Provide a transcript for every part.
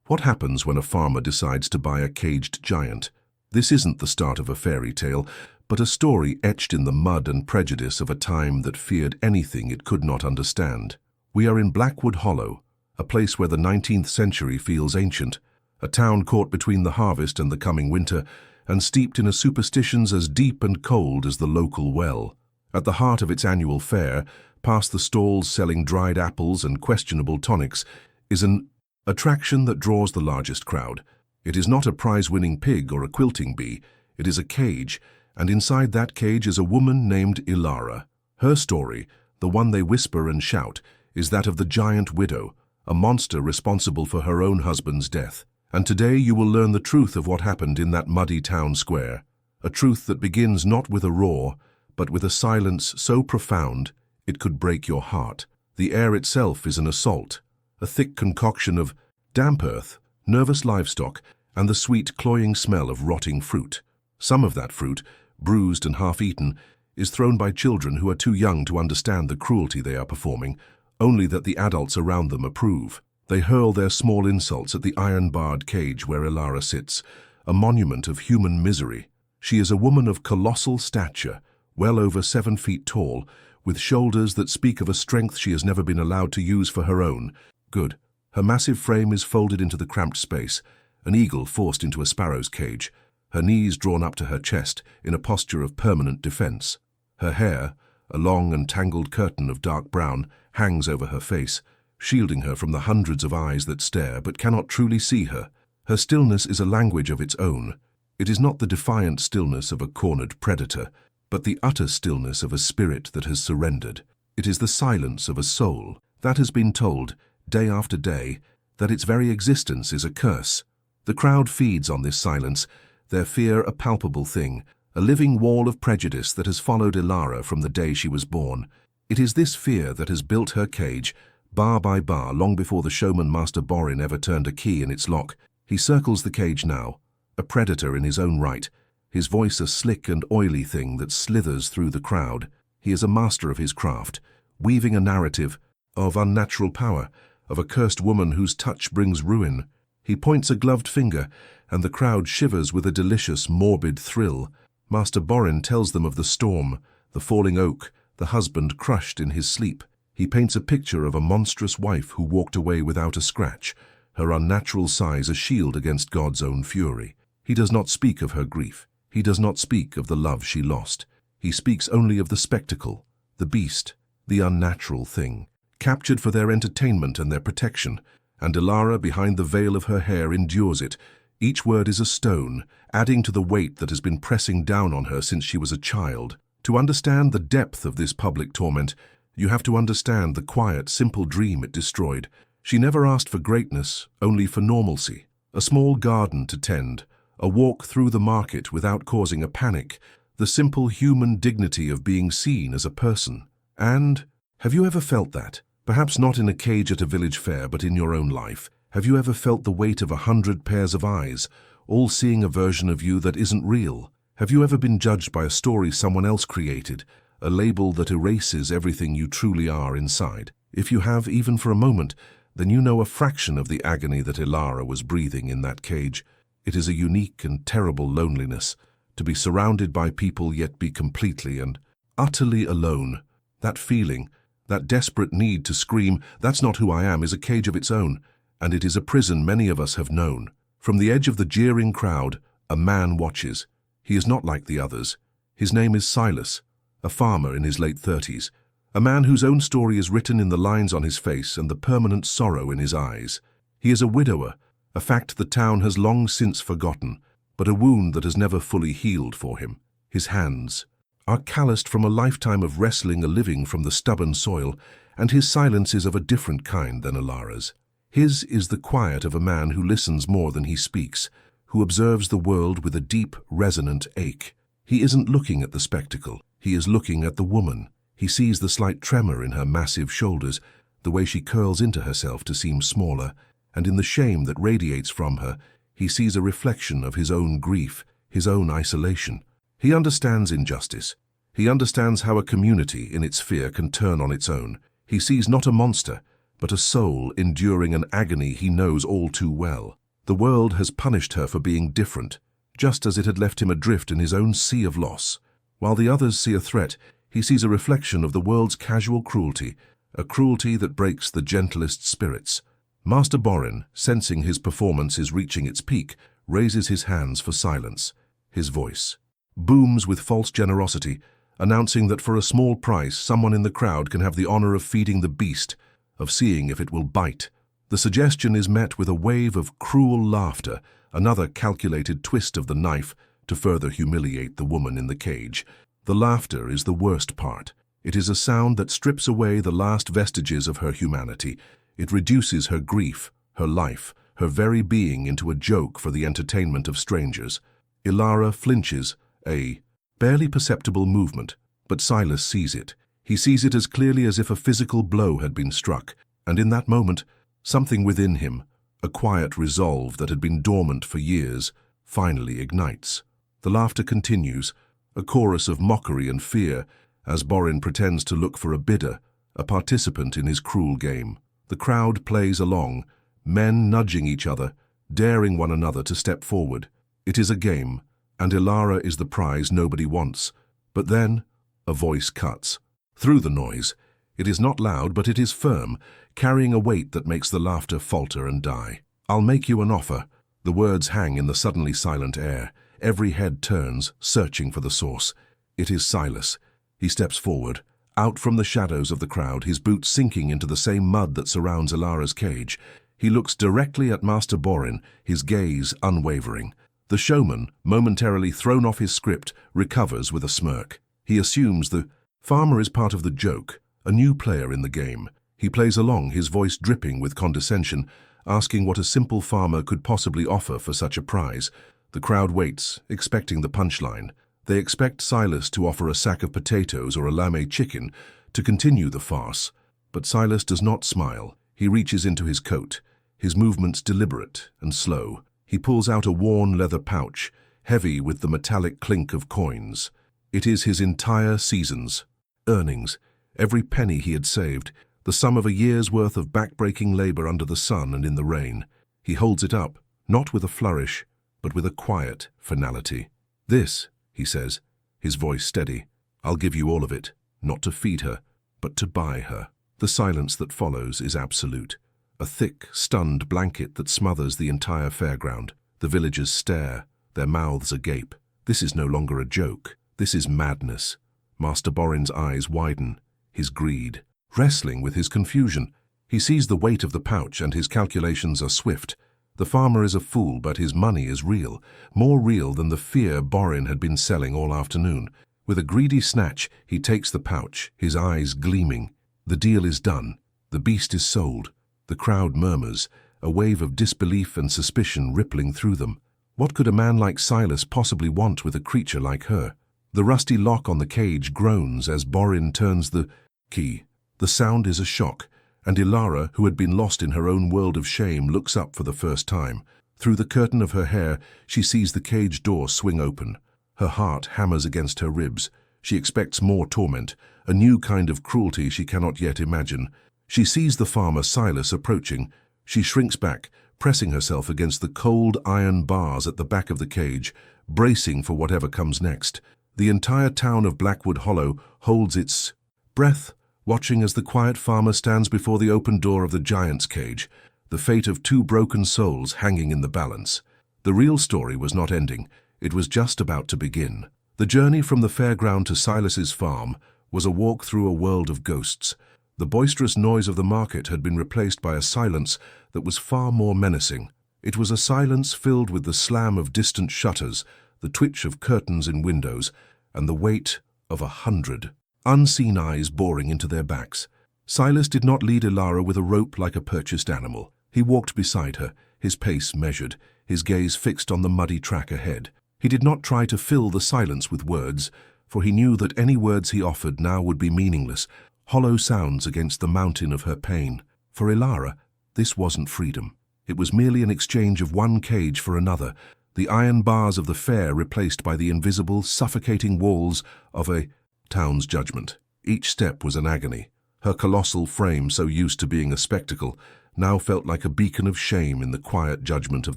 What happens when a farmer decides to buy a caged giant? This isn't the start of a fairy tale, but a story etched in the mud and prejudice of a time that feared anything it could not understand. We are in Blackwood Hollow, a place where the 19th century feels ancient, a town caught between the harvest and the coming winter, and steeped in a superstitions as deep and cold as the local well. At the heart of its annual fair, past the stalls selling dried apples and questionable tonics, is an attraction that draws the largest crowd. It is not a prize-winning pig or a quilting bee, it is a cage, and inside that cage is a woman named Ilara. Her story, the one they whisper and shout, is that of the giant widow, a monster responsible for her own husband's death. And today you will learn the truth of what happened in that muddy town square, a truth that begins not with a roar, but with a silence so profound it could break your heart. The air itself is an assault, a thick concoction of damp earth, nervous livestock, and the sweet, cloying smell of rotting fruit. Some of that fruit, bruised and half-eaten, is thrown by children who are too young to understand the cruelty they are performing, only that the adults around them approve. They hurl their small insults at the iron-barred cage where Ilara sits, a monument of human misery. She is a woman of colossal stature, well over 7 feet tall, with shoulders that speak of a strength she has never been allowed to use for her own good. Her massive frame is folded into the cramped space, an eagle forced into a sparrow's cage, her knees drawn up to her chest in a posture of permanent defense. Her hair, a long and tangled curtain of dark brown, hangs over her face, shielding her from the hundreds of eyes that stare but cannot truly see her. Her stillness is a language of its own. It is not the defiant stillness of a cornered predator, but the utter stillness of a spirit that has surrendered. It is the silence of a soul that has been told, day after day, that its very existence is a curse. The crowd feeds on this silence, their fear a palpable thing, a living wall of prejudice that has followed Ilara from the day she was born. It is this fear that has built her cage, bar by bar, long before the showman Master Borin ever turned a key in its lock. He circles the cage now, a predator in his own right, his voice a slick and oily thing that slithers through the crowd. He is a master of his craft, weaving a narrative of unnatural power, of a cursed woman whose touch brings ruin. He points a gloved finger, and the crowd shivers with a delicious, morbid thrill. Master Borin tells them of the storm, the falling oak, the husband crushed in his sleep. He paints a picture of a monstrous wife who walked away without a scratch, her unnatural size a shield against God's own fury. He does not speak of her grief. He does not speak of the love she lost. He speaks only of the spectacle, the beast, the unnatural thing, captured for their entertainment and their protection. And Ilara, behind the veil of her hair, endures it. Each word is a stone, adding to the weight that has been pressing down on her since she was a child. To understand the depth of this public torment, you have to understand the quiet, simple dream it destroyed. She never asked for greatness, only for normalcy. A small garden to tend, a walk through the market without causing a panic, the simple human dignity of being seen as a person. And, have you ever felt that? Perhaps not in a cage at a village fair, but in your own life. Have you ever felt the weight of 100 pairs of eyes, all seeing a version of you that isn't real? Have you ever been judged by a story someone else created, a label that erases everything you truly are inside? If you have, even for a moment, then you know a fraction of the agony that Ilara was breathing in that cage. It is a unique and terrible loneliness, to be surrounded by people yet be completely and utterly alone. That feeling, that desperate need to scream, "That's not who I am," is a cage of its own, and it is a prison many of us have known. From the edge of the jeering crowd, a man watches. He is not like the others. His name is Silas, a farmer in his late 30s, a man whose own story is written in the lines on his face and the permanent sorrow in his eyes. He is a widower, a fact the town has long since forgotten, but a wound that has never fully healed for him. His hands are calloused from a lifetime of wrestling a living from the stubborn soil, and his silence is of a different kind than Ilara's. His is the quiet of a man who listens more than he speaks, who observes the world with a deep, resonant ache. He isn't looking at the spectacle, he is looking at the woman. He sees the slight tremor in her massive shoulders, the way she curls into herself to seem smaller, and in the shame that radiates from her, he sees a reflection of his own grief, his own isolation. He understands injustice. He understands how a community in its fear can turn on its own. He sees not a monster, but a soul enduring an agony he knows all too well. The world has punished her for being different, just as it had left him adrift in his own sea of loss. While the others see a threat, he sees a reflection of the world's casual cruelty, a cruelty that breaks the gentlest spirits. Master Borin, sensing his performance is reaching its peak, raises his hands for silence. His voice booms with false generosity, announcing that for a small price someone in the crowd can have the honor of feeding the beast, of seeing if it will bite. The suggestion is met with a wave of cruel laughter, another calculated twist of the knife to further humiliate the woman in the cage. The laughter is the worst part. It is a sound that strips away the last vestiges of her humanity. It reduces her grief, her life, her very being into a joke for the entertainment of strangers. Ilara flinches, a barely perceptible movement, but Silas sees it. He sees it as clearly as if a physical blow had been struck, and in that moment, something within him, a quiet resolve that had been dormant for years, finally ignites. The laughter continues, a chorus of mockery and fear, as Borin pretends to look for a bidder, a participant in his cruel game. The crowd plays along, men nudging each other, daring one another to step forward. It is a game, and Ilara is the prize nobody wants. But then, a voice cuts. Through the noise. It is not loud, but it is firm, carrying a weight that makes the laughter falter and die. "I'll make you an offer." The words hang in the suddenly silent air. Every head turns, searching for the source. It is Silas. He steps forward, out from the shadows of the crowd, his boots sinking into the same mud that surrounds Ilara's cage. He looks directly at Master Borin, his gaze unwavering. The showman, momentarily thrown off his script, recovers with a smirk. He assumes the farmer is part of the joke, a new player in the game. He plays along, his voice dripping with condescension, asking what a simple farmer could possibly offer for such a prize. The crowd waits, expecting the punchline. They expect Silas to offer a sack of potatoes or a lamé chicken to continue the farce. But Silas does not smile. He reaches into his coat, his movements deliberate and slow. He pulls out a worn leather pouch, heavy with the metallic clink of coins. It is his entire season's earnings, every penny he had saved, the sum of a year's worth of back-breaking labor under the sun and in the rain. He holds it up, not with a flourish, but with a quiet finality. "This," he says, his voice steady, "I'll give you all of it, not to feed her, but to buy her." The silence that follows is absolute. A thick, stunned blanket that smothers the entire fairground. The villagers stare, their mouths agape. This is no longer a joke. This is madness. Master Borin's eyes widen, his greed wrestling with his confusion. He sees the weight of the pouch and his calculations are swift. The farmer is a fool, but his money is real, more real than the fear Borin had been selling all afternoon. With a greedy snatch, he takes the pouch, his eyes gleaming. The deal is done. The beast is sold. The crowd murmurs, a wave of disbelief and suspicion rippling through them. What could a man like Silas possibly want with a creature like her? The rusty lock on the cage groans as Borin turns the key. The sound is a shock, and Ilara, who had been lost in her own world of shame, looks up for the first time. Through the curtain of her hair, she sees the cage door swing open. Her heart hammers against her ribs. She expects more torment, a new kind of cruelty she cannot yet imagine. She sees the farmer Silas approaching. She shrinks back, pressing herself against the cold iron bars at the back of the cage, bracing for whatever comes next. The entire town of Blackwood Hollow holds its breath, watching as the quiet farmer stands before the open door of the giant's cage, the fate of two broken souls hanging in the balance. The real story was not ending. It was just about to begin. The journey from the fairground to Silas's farm was a walk through a world of ghosts. The boisterous noise of the market had been replaced by a silence that was far more menacing. It was a silence filled with the slam of distant shutters, the twitch of curtains in windows, and the weight of 100 unseen eyes boring into their backs. Silas did not lead Ilara with a rope like a purchased animal. He walked beside her, his pace measured, his gaze fixed on the muddy track ahead. He did not try to fill the silence with words, for he knew that any words he offered now would be meaningless, hollow sounds against the mountain of her pain. For Ilara, this wasn't freedom. It was merely an exchange of one cage for another, the iron bars of the fair replaced by the invisible, suffocating walls of a town's judgment. Each step was an agony, Her colossal frame, so used to being a spectacle, now felt like a beacon of shame in the quiet judgment of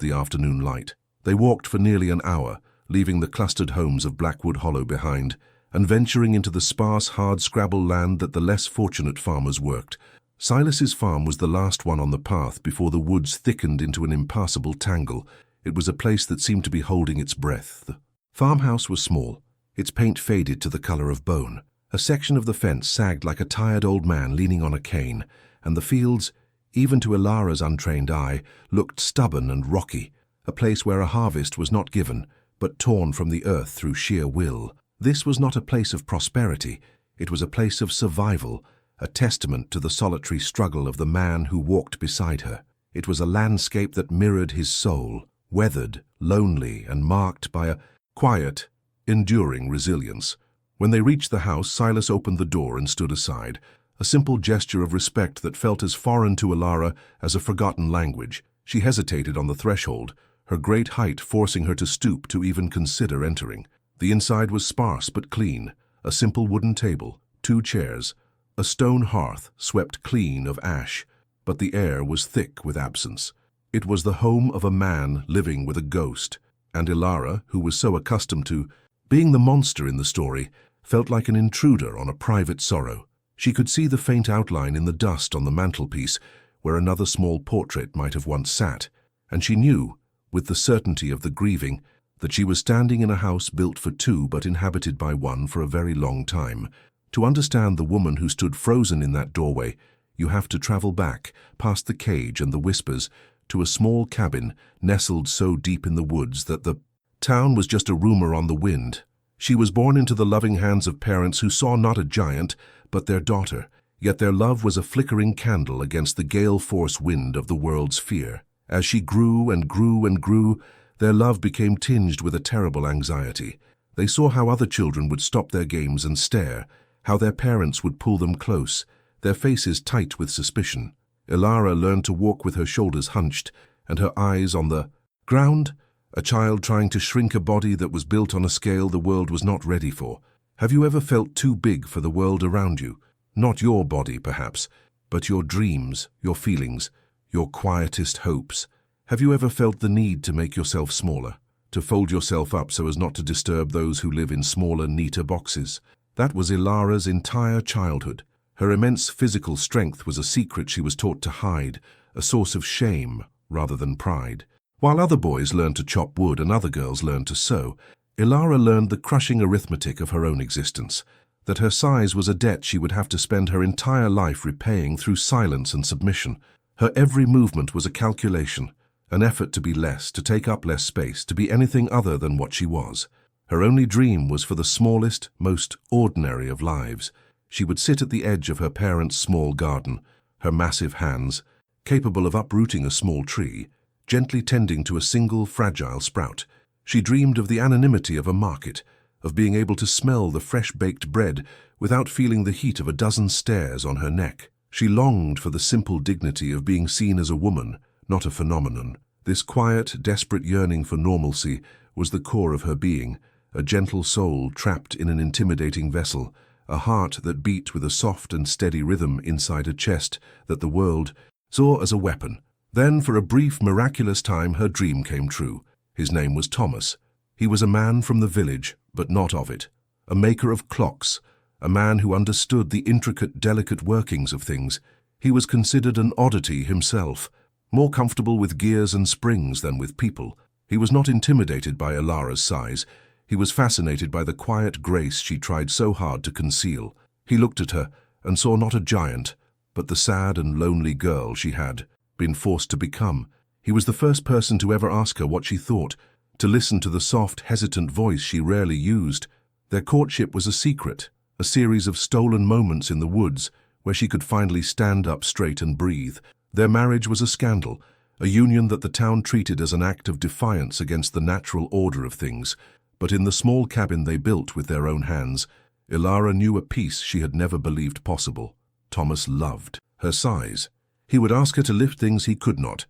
the afternoon light. They walked for nearly an hour, leaving the clustered homes of Blackwood Hollow behind, and venturing into the sparse, hard-scrabble land that the less fortunate farmers worked. Silas's farm was the last one on the path before the woods thickened into an impassable tangle. It was a place that seemed to be holding its breath. The farmhouse was small, its paint faded to the color of bone. A section of the fence sagged like a tired old man leaning on a cane, and the fields, even to Ilara's untrained eye, looked stubborn and rocky, a place where a harvest was not given, but torn from the earth through sheer will. This was not a place of prosperity, it was a place of survival, a testament to the solitary struggle of the man who walked beside her. It was a landscape that mirrored his soul, weathered, lonely, and marked by a quiet, enduring resilience. When they reached the house, Silas opened the door and stood aside, a simple gesture of respect that felt as foreign to Ilara as a forgotten language. She hesitated on the threshold, her great height forcing her to stoop to even consider entering. The inside was sparse but clean, a simple wooden table, 2 chairs, a stone hearth swept clean of ash, but the air was thick with absence. It was the home of a man living with a ghost, and Ilara, who was so accustomed to being the monster in the story, felt like an intruder on a private sorrow. She could see the faint outline in the dust on the mantelpiece, where another small portrait might have once sat, and she knew, with the certainty of the grieving, that she was standing in a house built for 2 but inhabited by 1 for a very long time. To understand the woman who stood frozen in that doorway, you have to travel back, past the cage and the whispers, to a small cabin nestled so deep in the woods that the town was just a rumor on the wind. She was born into the loving hands of parents who saw not a giant, but their daughter, yet their love was a flickering candle against the gale-force wind of the world's fear. As she grew and grew and grew, their love became tinged with a terrible anxiety. They saw how other children would stop their games and stare, how their parents would pull them close, their faces tight with suspicion. Ilara learned to walk with her shoulders hunched and her eyes on the ground, a child trying to shrink a body that was built on a scale the world was not ready for. Have you ever felt too big for the world around you? Not your body, perhaps, but your dreams, your feelings, your quietest hopes. Have you ever felt the need to make yourself smaller, to fold yourself up so as not to disturb those who live in smaller, neater boxes? That was Ilara's entire childhood. Her immense physical strength was a secret she was taught to hide, a source of shame rather than pride. While other boys learned to chop wood and other girls learned to sew, Ilara learned the crushing arithmetic of her own existence, that her size was a debt she would have to spend her entire life repaying through silence and submission. Her every movement was a calculation, an effort to be less, to take up less space, to be anything other than what she was. Her only dream was for the smallest, most ordinary of lives. She would sit at the edge of her parents' small garden, her massive hands, capable of uprooting a small tree, gently tending to a single fragile sprout. She dreamed of the anonymity of a market, of being able to smell the fresh-baked bread without feeling the heat of a dozen stares on her neck. She longed for the simple dignity of being seen as a woman, not a phenomenon. This quiet, desperate yearning for normalcy was the core of her being, a gentle soul trapped in an intimidating vessel, a heart that beat with a soft and steady rhythm inside a chest that the world saw as a weapon. Then, for a brief, miraculous time, her dream came true. His name was Thomas. He was a man from the village, but not of it. A maker of clocks, a man who understood the intricate, delicate workings of things. He was considered an oddity himself, more comfortable with gears and springs than with people. He was not intimidated by Ilara's size. He was fascinated by the quiet grace she tried so hard to conceal. He looked at her and saw not a giant, but the sad and lonely girl she had been forced to become. He was the first person to ever ask her what she thought, to listen to the soft, hesitant voice she rarely used. Their courtship was a secret, a series of stolen moments in the woods where she could finally stand up straight and breathe. Their marriage was a scandal, a union that the town treated as an act of defiance against the natural order of things. But in the small cabin they built with their own hands, Ilara knew a peace she had never believed possible. Thomas loved her size. He would ask her to lift things he could not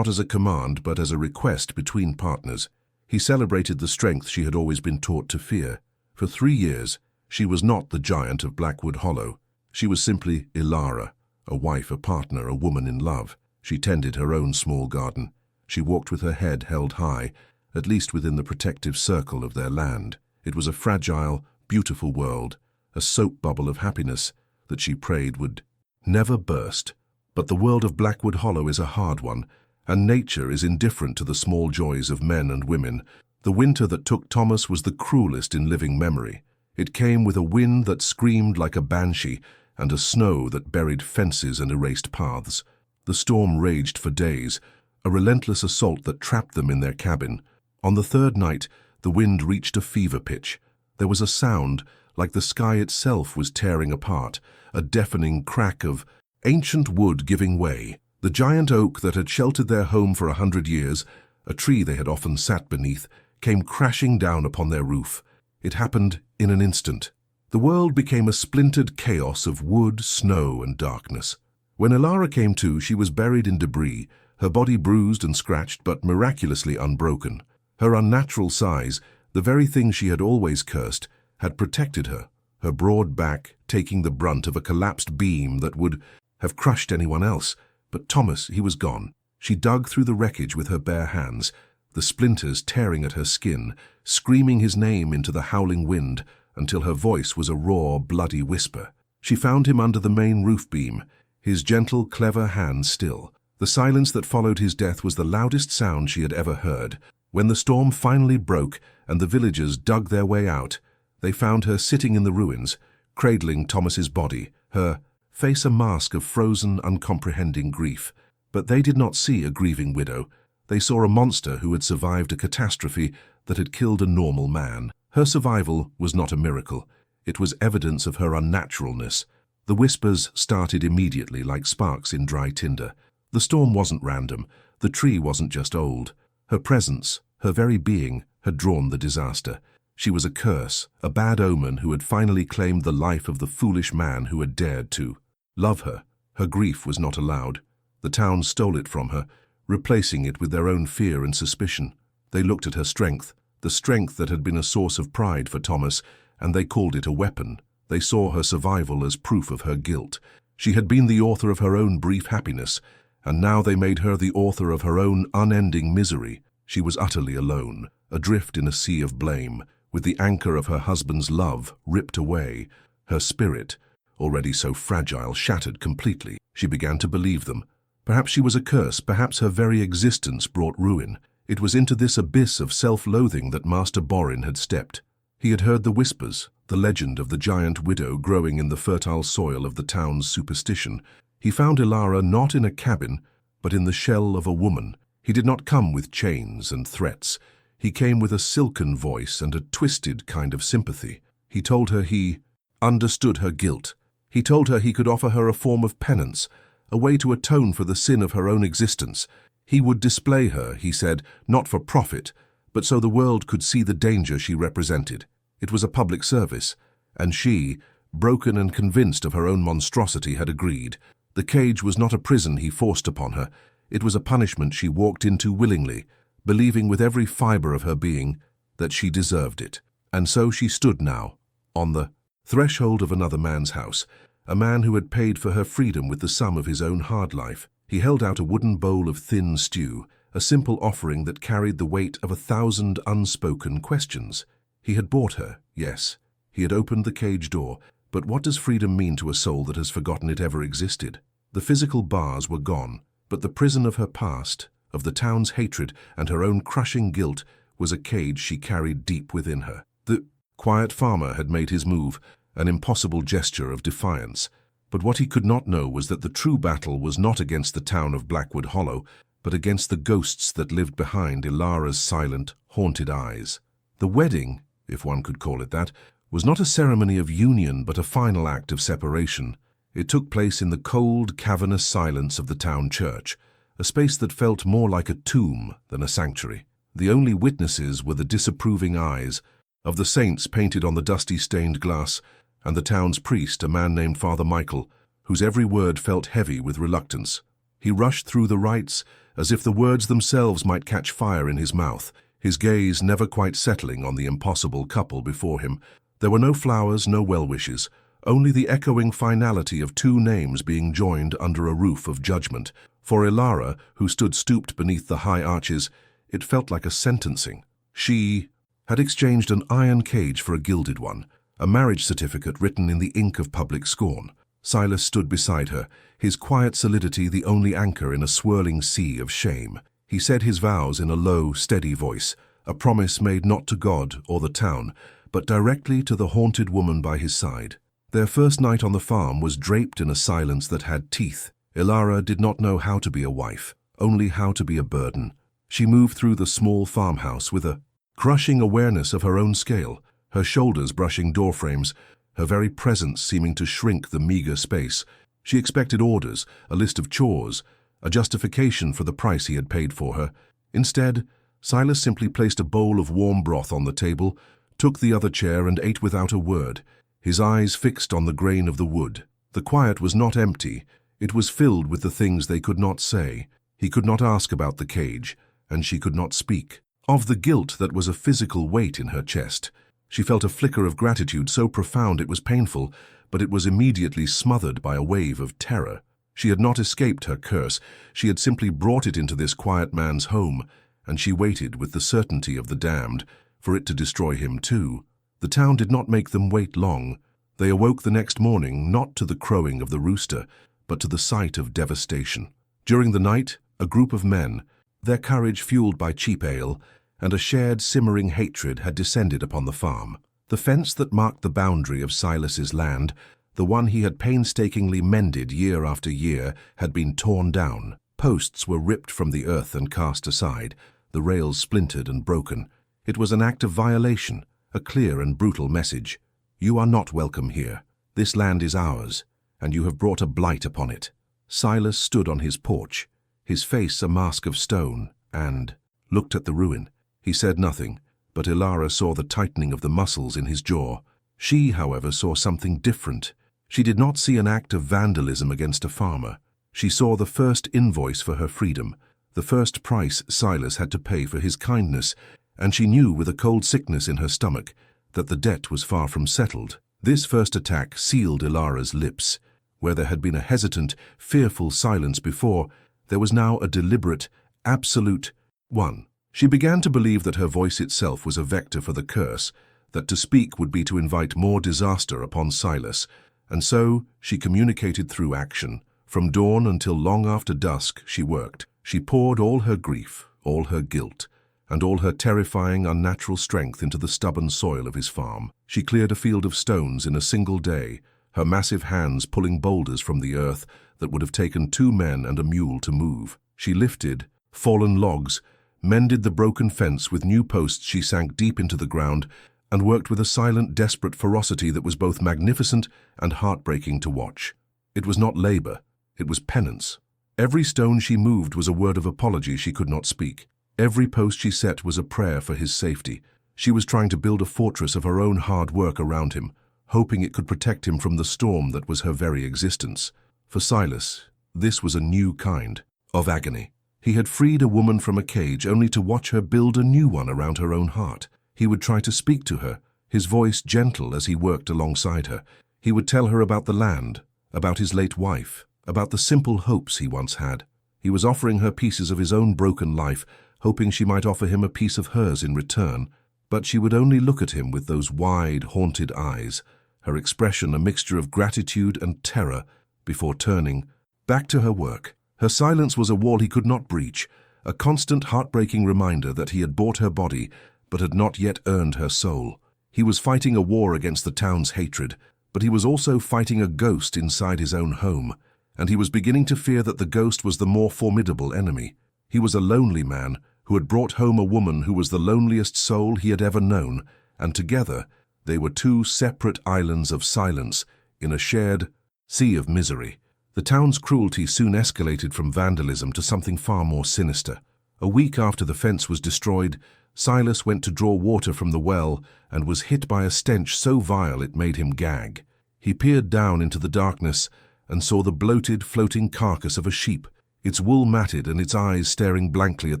as a command but as a request between partners. He celebrated the strength she had always been taught to fear. For 3 years, she was not the giant of Blackwood Hollow. She was simply Ilara, a wife, a partner, a woman in love. She tended her own small garden. She walked with her head held high, at least within the protective circle of their land. It was a fragile, beautiful world, a soap bubble of happiness that she prayed would never burst. But the world of Blackwood Hollow is a hard one, and nature is indifferent to the small joys of men and women. The winter that took Thomas was the cruelest in living memory. It came with a wind that screamed like a banshee and a snow that buried fences and erased paths. The storm raged for days, a relentless assault that trapped them in their cabin. On the third night, the wind reached a fever pitch. There was a sound like the sky itself was tearing apart, a deafening crack of ancient wood giving way. The giant oak that had sheltered their home for 100 years, a tree they had often sat beneath, came crashing down upon their roof. It happened in an instant. The world became a splintered chaos of wood, snow, and darkness. When Ilara came to, she was buried in debris, her body bruised and scratched but miraculously unbroken. Her unnatural size, the very thing she had always cursed, had protected her, her broad back taking the brunt of a collapsed beam that would have crushed anyone else. But Thomas, he was gone. She dug through the wreckage with her bare hands, the splinters tearing at her skin, screaming his name into the howling wind until her voice was a raw, bloody whisper. She found him under the main roof beam, his gentle, clever hand still. The silence that followed his death was the loudest sound she had ever heard. When the storm finally broke and the villagers dug their way out, they found her sitting in the ruins, cradling Thomas's body, her face a mask of frozen, uncomprehending grief. But they did not see a grieving widow. They saw a monster who had survived a catastrophe that had killed a normal man. Her survival was not a miracle. It was evidence of her unnaturalness. The whispers started immediately like sparks in dry tinder. The storm wasn't random. The tree wasn't just old. Her presence, her very being, had drawn the disaster. She was a curse, a bad omen who had finally claimed the life of the foolish man who had dared to love her. Her grief was not allowed. The town stole it from her, replacing it with their own fear and suspicion. They looked at her strength, the strength that had been a source of pride for Thomas, and they called it a weapon. They saw her survival as proof of her guilt. She had been the author of her own brief happiness, and now they made her the author of her own unending misery. She was utterly alone, adrift in a sea of blame, with the anchor of her husband's love ripped away. Her spirit, already so fragile, shattered completely. She began to believe them. Perhaps she was a curse, perhaps her very existence brought ruin. It was into this abyss of self-loathing that Master Borin had stepped. He had heard the whispers, the legend of the giant widow growing in the fertile soil of the town's superstition. He found Ilara not in a cabin, but in the shell of a woman. He did not come with chains and threats. He came with a silken voice and a twisted kind of sympathy. He told her he understood her guilt. He told her he could offer her a form of penance, a way to atone for the sin of her own existence. He would display her, he said, not for profit, but so the world could see the danger she represented. It was a public service, and she, broken and convinced of her own monstrosity, had agreed. The cage was not a prison he forced upon her. It was a punishment she walked into willingly, believing with every fibre of her being that she deserved it. And so she stood now, on the threshold of another man's house, a man who had paid for her freedom with the sum of his own hard life. He held out a wooden bowl of thin stew, a simple offering that carried the weight of 1,000 unspoken questions. He had bought her, yes. He had opened the cage door, but what does freedom mean to a soul that has forgotten it ever existed? The physical bars were gone, but the prison of her past, of the town's hatred and her own crushing guilt, was a cage she carried deep within her. The quiet farmer had made his move, an impossible gesture of defiance. But what he could not know was that the true battle was not against the town of Blackwood Hollow, but against the ghosts that lived behind Ilara's silent, haunted eyes. The wedding, if one could call it that, was not a ceremony of union but a final act of separation. It took place in the cold, cavernous silence of the town church, a space that felt more like a tomb than a sanctuary. The only witnesses were the disapproving eyes of the saints painted on the dusty stained glass, and the town's priest, a man named Father Michael, whose every word felt heavy with reluctance. He rushed through the rites as if the words themselves might catch fire in his mouth, his gaze never quite settling on the impossible couple before him. There were no flowers, no well-wishes, only the echoing finality of two names being joined under a roof of judgment. For Ilara, who stood stooped beneath the high arches, it felt like a sentencing. She had exchanged an iron cage for a gilded one, a marriage certificate written in the ink of public scorn. Silas stood beside her, his quiet solidity the only anchor in a swirling sea of shame. He said his vows in a low, steady voice, a promise made not to God or the town, but directly to the haunted woman by his side. Their first night on the farm was draped in a silence that had teeth. Ilara did not know how to be a wife, only how to be a burden. She moved through the small farmhouse with a crushing awareness of her own scale, her shoulders brushing doorframes, her very presence seeming to shrink the meager space. She expected orders, a list of chores, a justification for the price he had paid for her. Instead, Silas simply placed a bowl of warm broth on the table, took the other chair and ate without a word, his eyes fixed on the grain of the wood. The quiet was not empty, it was filled with the things they could not say. He could not ask about the cage, and she could not speak. Of the guilt that was a physical weight in her chest. She felt a flicker of gratitude so profound it was painful, but it was immediately smothered by a wave of terror. She had not escaped her curse, she had simply brought it into this quiet man's home, and she waited with the certainty of the damned, for it to destroy him too. The town did not make them wait long. They awoke the next morning not to the crowing of the rooster, but to the sight of devastation. During the night, a group of men, their courage fueled by cheap ale, and a shared simmering hatred had descended upon the farm. The fence that marked the boundary of Silas's land, the one he had painstakingly mended year after year, had been torn down. Posts were ripped from the earth and cast aside, the rails splintered and broken. It was an act of violation, a clear and brutal message. You are not welcome here. This land is ours, and you have brought a blight upon it. Silas stood on his porch, his face a mask of stone, and looked at the ruin. He said nothing, but Ilara saw the tightening of the muscles in his jaw. She, however, saw something different. She did not see an act of vandalism against a farmer. She saw the first invoice for her freedom, the first price Silas had to pay for his kindness, and she knew with a cold sickness in her stomach that the debt was far from settled. This first attack sealed Ilara's lips. Where there had been a hesitant, fearful silence before, there was now a deliberate, absolute one. She began to believe that her voice itself was a vector for the curse, that to speak would be to invite more disaster upon Silas, and so she communicated through action. From dawn until long after dusk she worked. She poured all her grief, all her guilt, and all her terrifying, unnatural strength into the stubborn soil of his farm. She cleared a field of stones in a single day, her massive hands pulling boulders from the earth that would have taken 2 men and a mule to move. She lifted fallen logs, mended the broken fence with new posts. She sank deep into the ground and worked with a silent, desperate ferocity that was both magnificent and heartbreaking to watch. It was not labor, it was penance. Every stone she moved was a word of apology she could not speak. Every post she set was a prayer for his safety. She was trying to build a fortress of her own hard work around him, hoping it could protect him from the storm that was her very existence. For Silas, this was a new kind of agony. He had freed a woman from a cage only to watch her build a new one around her own heart. He would try to speak to her, his voice gentle as he worked alongside her. He would tell her about the land, about his late wife, about the simple hopes he once had. He was offering her pieces of his own broken life, hoping she might offer him a piece of hers in return. But she would only look at him with those wide, haunted eyes, her expression a mixture of gratitude and terror, before turning back to her work. Her silence was a wall he could not breach, a constant heartbreaking reminder that he had bought her body but had not yet earned her soul. He was fighting a war against the town's hatred, but he was also fighting a ghost inside his own home, and he was beginning to fear that the ghost was the more formidable enemy. He was a lonely man who had brought home a woman who was the loneliest soul he had ever known, and together they were 2 separate islands of silence in a shared sea of misery. The town's cruelty soon escalated from vandalism to something far more sinister. A week after the fence was destroyed, Silas went to draw water from the well and was hit by a stench so vile it made him gag. He peered down into the darkness and saw the bloated, floating carcass of a sheep, its wool matted and its eyes staring blankly at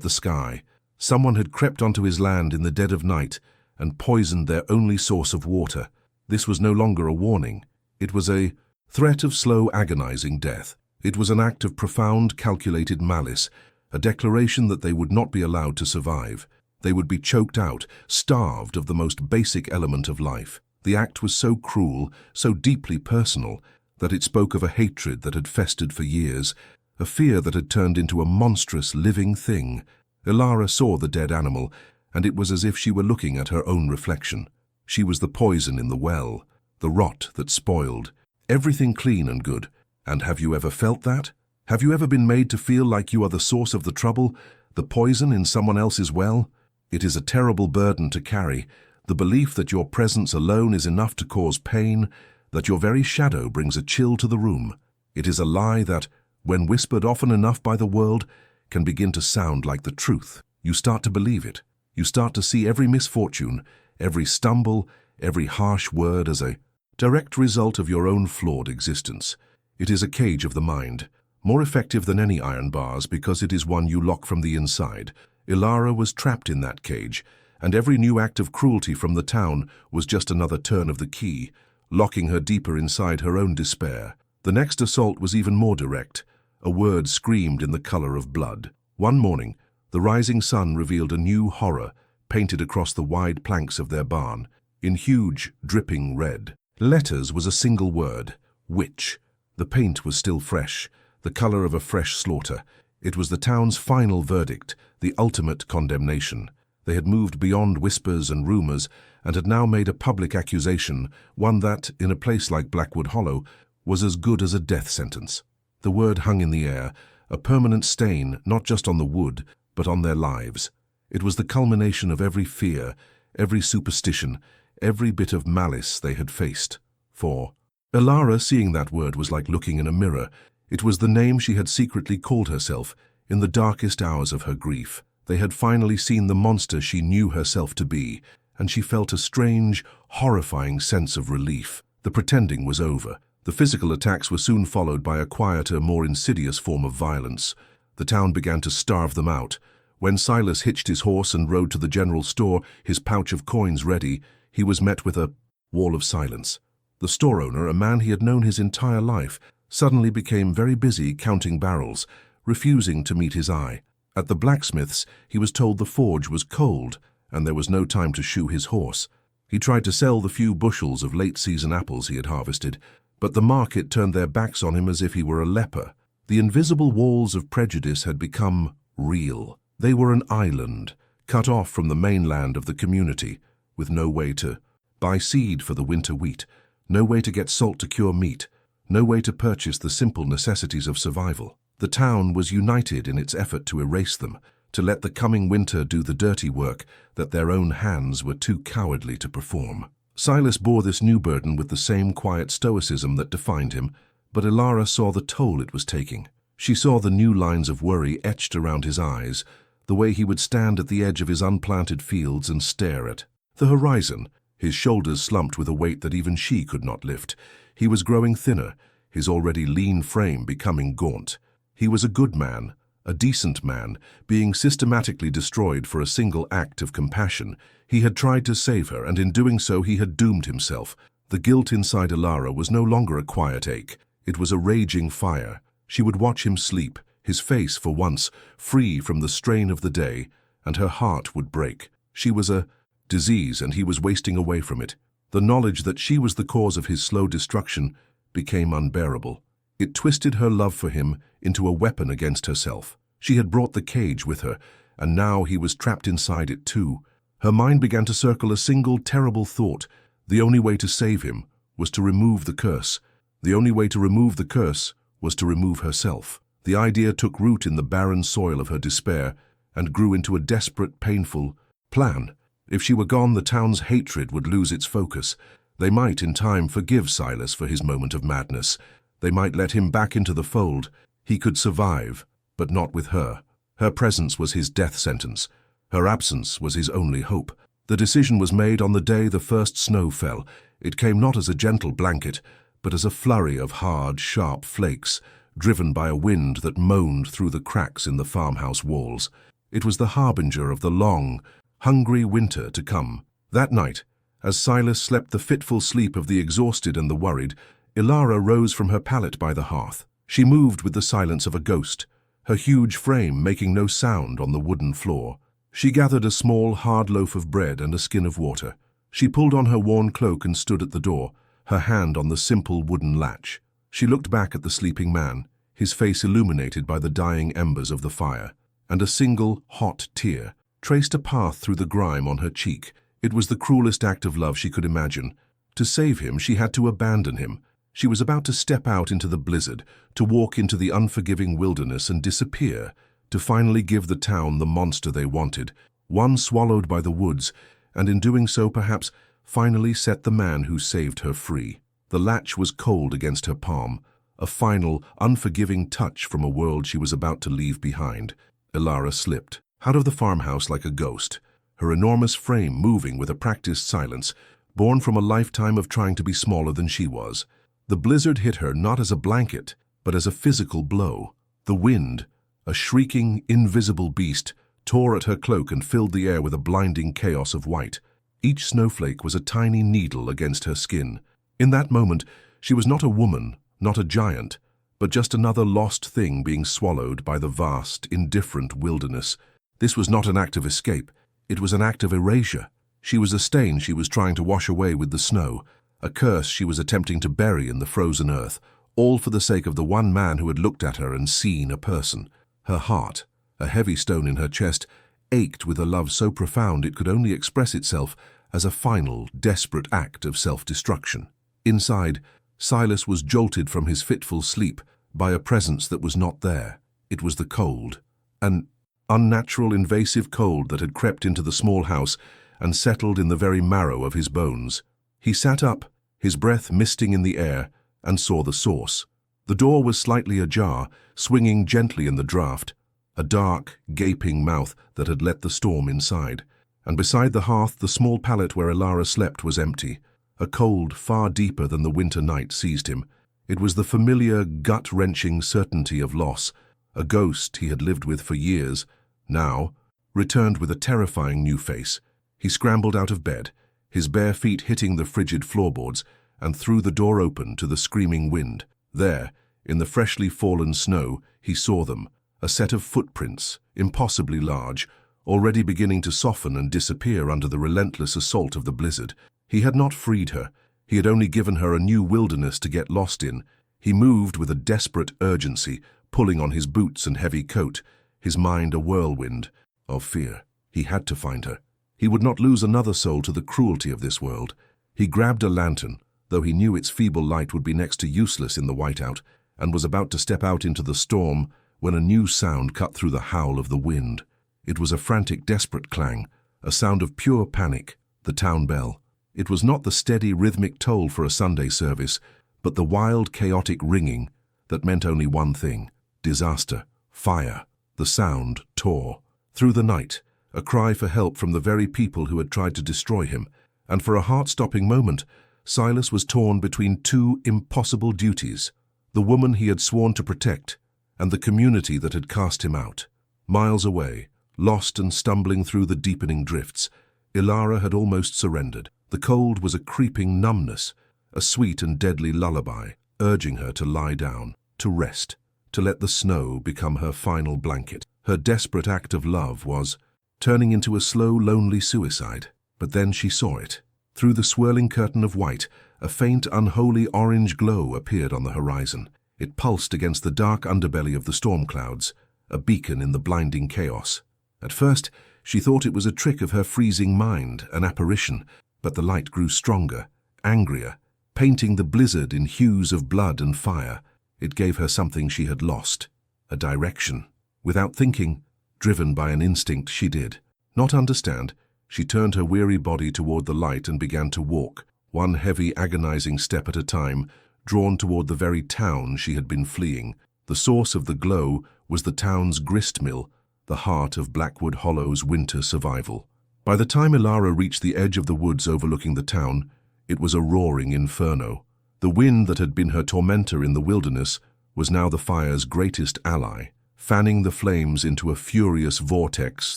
the sky. Someone had crept onto his land in the dead of night and poisoned their only source of water. This was no longer a warning. It was a threat of slow, agonizing death. It was an act of profound, calculated malice, a declaration that they would not be allowed to survive. They would be choked out, starved of the most basic element of life. The act was so cruel, so deeply personal, that it spoke of a hatred that had festered for years, a fear that had turned into a monstrous, living thing. Ilara saw the dead animal, and it was as if she were looking at her own reflection. She was the poison in the well, the rot that spoiled everything clean and good. And have you ever felt that? Have you ever been made to feel like you are the source of the trouble, the poison in someone else's well? It is a terrible burden to carry, the belief that your presence alone is enough to cause pain, that your very shadow brings a chill to the room. It is a lie that, when whispered often enough by the world, can begin to sound like the truth. You start to believe it. You start to see every misfortune, every stumble, every harsh word as a direct result of your own flawed existence. It is a cage of the mind, more effective than any iron bars because it is one you lock from the inside. Ilara was trapped in that cage, and every new act of cruelty from the town was just another turn of the key, locking her deeper inside her own despair. The next assault was even more direct. A word screamed in the color of blood. One morning, the rising sun revealed a new horror painted across the wide planks of their barn, in huge, dripping red. Letters was a single word: witch. The paint was still fresh, the color of a fresh slaughter. It was the town's final verdict, the ultimate condemnation. They had moved beyond whispers and rumors and had now made a public accusation, one that, in a place like Blackwood Hollow, was as good as a death sentence. The word hung in the air, a permanent stain not just on the wood, but on their lives. It was the culmination of every fear, every superstition, every bit of malice they had faced. For Ilara, seeing that word was like looking in a mirror. It was the name she had secretly called herself in the darkest hours of her grief. They had finally seen the monster she knew herself to be, and she felt a strange, horrifying sense of relief. The pretending was over. The physical attacks were soon followed by a quieter, more insidious form of violence. The town began to starve them out. When Silas hitched his horse and rode to the general store, his pouch of coins ready, he was met with a wall of silence. The store owner, a man he had known his entire life, suddenly became very busy counting barrels, refusing to meet his eye. At the blacksmith's, he was told the forge was cold, and there was no time to shoe his horse. He tried to sell the few bushels of late-season apples he had harvested, but the market turned their backs on him as if he were a leper. The invisible walls of prejudice had become real. They were an island, cut off from the mainland of the community, with no way to buy seed for the winter wheat, no way to get salt to cure meat, no way to purchase the simple necessities of survival. The town was united in its effort to erase them, to let the coming winter do the dirty work that their own hands were too cowardly to perform. Silas bore this new burden with the same quiet stoicism that defined him, but Ilara saw the toll it was taking. She saw the new lines of worry etched around his eyes, the way he would stand at the edge of his unplanted fields and stare at the horizon, his shoulders slumped with a weight that even she could not lift. He was growing thinner, his already lean frame becoming gaunt. He was a good man, a decent man, being systematically destroyed for a single act of compassion. He had tried to save her, and in doing so he had doomed himself. The guilt inside Ilara was no longer a quiet ache. It was a raging fire. She would watch him sleep, his face, for once, free from the strain of the day, and her heart would break. She was a disease, and he was wasting away from it. The knowledge that she was the cause of his slow destruction became unbearable. It twisted her love for him into a weapon against herself. She had brought the cage with her, and now he was trapped inside it too. Her mind began to circle a single terrible thought. The only way to save him was to remove the curse. The only way to remove the curse was to remove herself. The idea took root in the barren soil of her despair and grew into a desperate, painful plan. If she were gone, the town's hatred would lose its focus. They might, in time, forgive Silas for his moment of madness. They might let him back into the fold. He could survive, but not with her. Her presence was his death sentence. Her absence was his only hope. The decision was made on the day the first snow fell. It came not as a gentle blanket, but as a flurry of hard, sharp flakes, driven by a wind that moaned through the cracks in the farmhouse walls. It was the harbinger of the long, hungry winter to come. That night, as Silas slept the fitful sleep of the exhausted and the worried, Ilara rose from her pallet by the hearth. She moved with the silence of a ghost, her huge frame making no sound on the wooden floor. She gathered a small, hard loaf of bread and a skin of water. She pulled on her worn cloak and stood at the door, her hand on the simple wooden latch. She looked back at the sleeping man, his face illuminated by the dying embers of the fire, and a single, hot tear traced a path through the grime on her cheek. It was the cruelest act of love she could imagine. To save him, she had to abandon him. She was about to step out into the blizzard, to walk into the unforgiving wilderness and disappear, to finally give the town the monster they wanted, one swallowed by the woods, and in doing so perhaps finally set the man who saved her free. The latch was cold against her palm, a final, unforgiving touch from a world she was about to leave behind. Ilara slipped out of the farmhouse like a ghost, her enormous frame moving with a practiced silence, born from a lifetime of trying to be smaller than she was. The blizzard hit her not as a blanket, but as a physical blow. The wind, a shrieking, invisible beast, tore at her cloak and filled the air with a blinding chaos of white. Each snowflake was a tiny needle against her skin. In that moment, she was not a woman, not a giant, but just another lost thing being swallowed by the vast, indifferent wilderness. This was not an act of escape. It was an act of erasure. She was a stain she was trying to wash away with the snow, a curse she was attempting to bury in the frozen earth, all for the sake of the one man who had looked at her and seen a person. Her heart, a heavy stone in her chest, ached with a love so profound it could only express itself as a final, desperate act of self-destruction. Inside, Silas was jolted from his fitful sleep by a presence that was not there. It was the cold, an unnatural, invasive cold that had crept into the small house and settled in the very marrow of his bones. He sat up, his breath misting in the air, and saw the source. The door was slightly ajar, swinging gently in the draught, a dark, gaping mouth that had let the storm inside. And beside the hearth, the small pallet where Ilara slept was empty. A cold far deeper than the winter night seized him. It was the familiar, gut-wrenching certainty of loss. A ghost he had lived with for years, now, returned with a terrifying new face. He scrambled out of bed, his bare feet hitting the frigid floorboards, and threw the door open to the screaming wind. There, in the freshly fallen snow, he saw them, a set of footprints, impossibly large, already beginning to soften and disappear under the relentless assault of the blizzard. He had not freed her. He had only given her a new wilderness to get lost in. He moved with a desperate urgency, pulling on his boots and heavy coat, his mind a whirlwind of fear. He had to find her. He would not lose another soul to the cruelty of this world. He grabbed a lantern, though he knew its feeble light would be next to useless in the whiteout, and was about to step out into the storm when a new sound cut through the howl of the wind. It was a frantic, desperate clang, a sound of pure panic, the town bell. It was not the steady, rhythmic toll for a Sunday service, but the wild, chaotic ringing that meant only one thing: disaster, fire. The sound tore through the night, a cry for help from the very people who had tried to destroy him, and for a heart-stopping moment, Silas was torn between two impossible duties: the woman he had sworn to protect, and the community that had cast him out. Miles away, lost and stumbling through the deepening drifts, Ilara had almost surrendered. The cold was a creeping numbness, a sweet and deadly lullaby, urging her to lie down, to rest, to let the snow become her final blanket. Her desperate act of love was turning into a slow, lonely suicide. But then she saw it. Through the swirling curtain of white, a faint, unholy orange glow appeared on the horizon. It pulsed against the dark underbelly of the storm clouds, a beacon in the blinding chaos. At first, she thought it was a trick of her freezing mind, an apparition, but the light grew stronger, angrier, painting the blizzard in hues of blood and fire. It gave her something she had lost, a direction. Without thinking, driven by an instinct, she did not understand. She turned her weary body toward the light and began to walk, one heavy, agonizing step at a time, drawn toward the very town she had been fleeing. The source of the glow was the town's grist mill, the heart of Blackwood Hollow's winter survival. By the time Ilara reached the edge of the woods overlooking the town, it was a roaring inferno. The wind that had been her tormentor in the wilderness was now the fire's greatest ally, fanning the flames into a furious vortex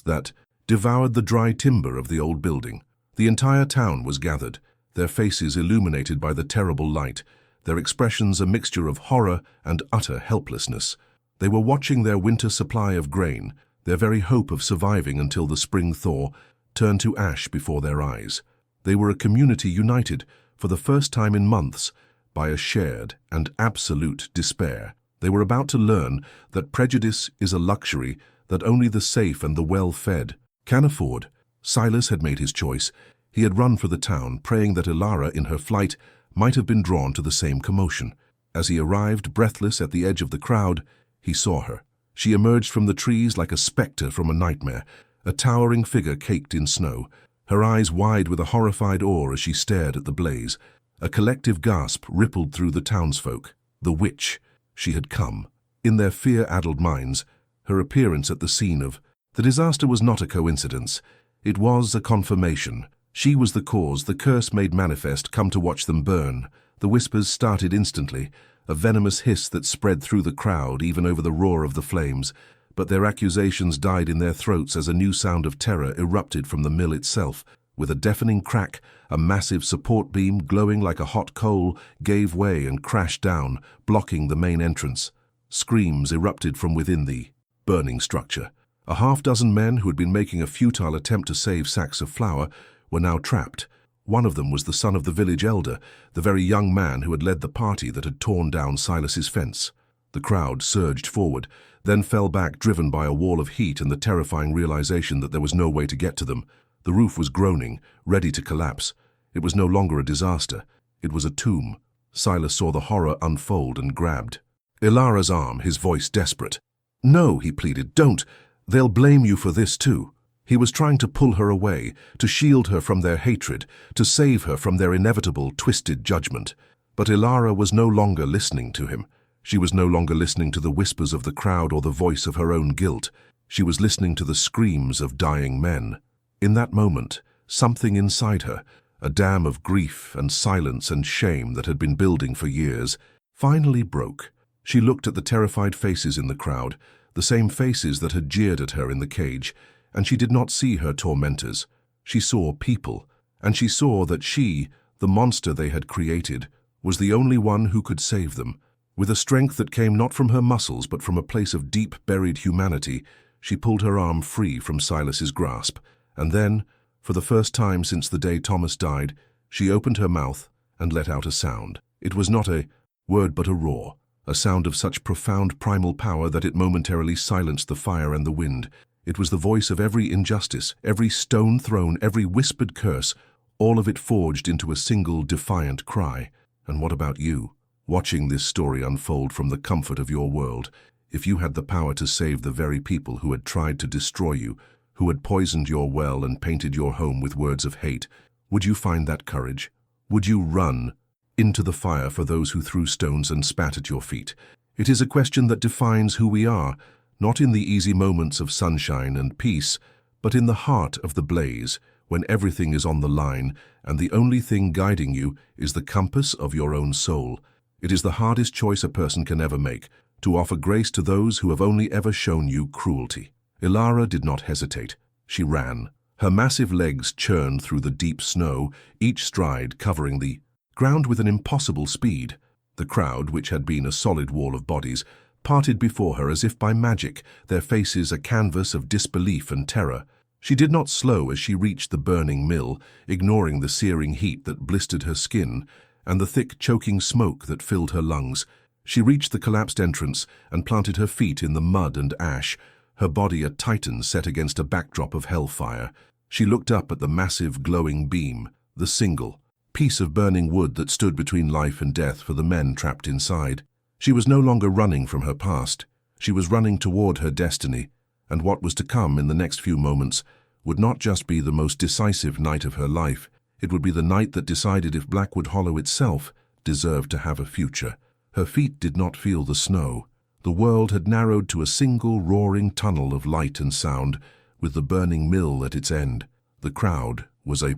that devoured the dry timber of the old building. The entire town was gathered, their faces illuminated by the terrible light, their expressions a mixture of horror and utter helplessness. They were watching their winter supply of grain, their very hope of surviving until the spring thaw, turn to ash before their eyes. They were a community united, for the first time in months, by a shared and absolute despair. They were about to learn that prejudice is a luxury that only the safe and the well-fed can afford. Silas had made his choice. He had run for the town, praying that Ilara, in her flight, might have been drawn to the same commotion. As he arrived, breathless, at the edge of the crowd, he saw her. She emerged from the trees like a spectre from a nightmare, a towering figure caked in snow, her eyes wide with a horrified awe as she stared at the blaze. A collective gasp rippled through the townsfolk. The witch! She had come. In their fear-addled minds, her appearance at the scene of the disaster was not a coincidence. It was a confirmation. She was the cause, the curse made manifest. Come to watch them burn. The whispers started instantly, a venomous hiss that spread through the crowd, even over the roar of the flames. But their accusations died in their throats as a new sound of terror erupted from the mill itself. With a deafening crack, a massive support beam, glowing like a hot coal, gave way and crashed down, blocking the main entrance. Screams erupted from within the burning structure. A half-dozen men who had been making a futile attempt to save sacks of flour were now trapped. One of them was the son of the village elder, the very young man who had led the party that had torn down Silas's fence. The crowd surged forward, then fell back, driven by a wall of heat and the terrifying realization that there was no way to get to them. The roof was groaning, ready to collapse. It was no longer a disaster. It was a tomb. Silas saw the horror unfold and grabbed Ilara's arm, his voice desperate. "No," he pleaded, "don't. They'll blame you for this too." He was trying to pull her away, to shield her from their hatred, to save her from their inevitable, twisted judgment. But Ilara was no longer listening to him. She was no longer listening to the whispers of the crowd or the voice of her own guilt. She was listening to the screams of dying men. In that moment, something inside her, a dam of grief and silence and shame that had been building for years, finally broke. She looked at the terrified faces in the crowd, the same faces that had jeered at her in the cage, and she did not see her tormentors. She saw people, and she saw that she, the monster they had created, was the only one who could save them. With a strength that came not from her muscles but from a place of deep-buried humanity, she pulled her arm free from Silas's grasp, and then, for the first time since the day Thomas died, she opened her mouth and let out a sound. It was not a word but a roar, a sound of such profound primal power that it momentarily silenced the fire and the wind. It was the voice of every injustice, every stone thrown, every whispered curse, all of it forged into a single defiant cry. And what about you? Watching this story unfold from the comfort of your world, if you had the power to save the very people who had tried to destroy you, who had poisoned your well and painted your home with words of hate, would you find that courage? Would you run into the fire for those who threw stones and spat at your feet? It is a question that defines who we are, not in the easy moments of sunshine and peace, but in the heart of the blaze, when everything is on the line and the only thing guiding you is the compass of your own soul. It is the hardest choice a person can ever make, to offer grace to those who have only ever shown you cruelty. Ilara did not hesitate. She ran. Her massive legs churned through the deep snow, each stride covering the ground with an impossible speed. The crowd, which had been a solid wall of bodies, parted before her as if by magic, their faces a canvas of disbelief and terror. She did not slow as she reached the burning mill, ignoring the searing heat that blistered her skin and the thick, choking smoke that filled her lungs. She reached the collapsed entrance and planted her feet in the mud and ash, her body a titan set against a backdrop of hellfire. She looked up at the massive, glowing beam, the single piece of burning wood that stood between life and death for the men trapped inside. She was no longer running from her past. She was running toward her destiny, and what was to come in the next few moments would not just be the most decisive night of her life. It would be the night that decided if Blackwood Hollow itself deserved to have a future. Her feet did not feel the snow. The world had narrowed to a single roaring tunnel of light and sound, with the burning mill at its end. The crowd was a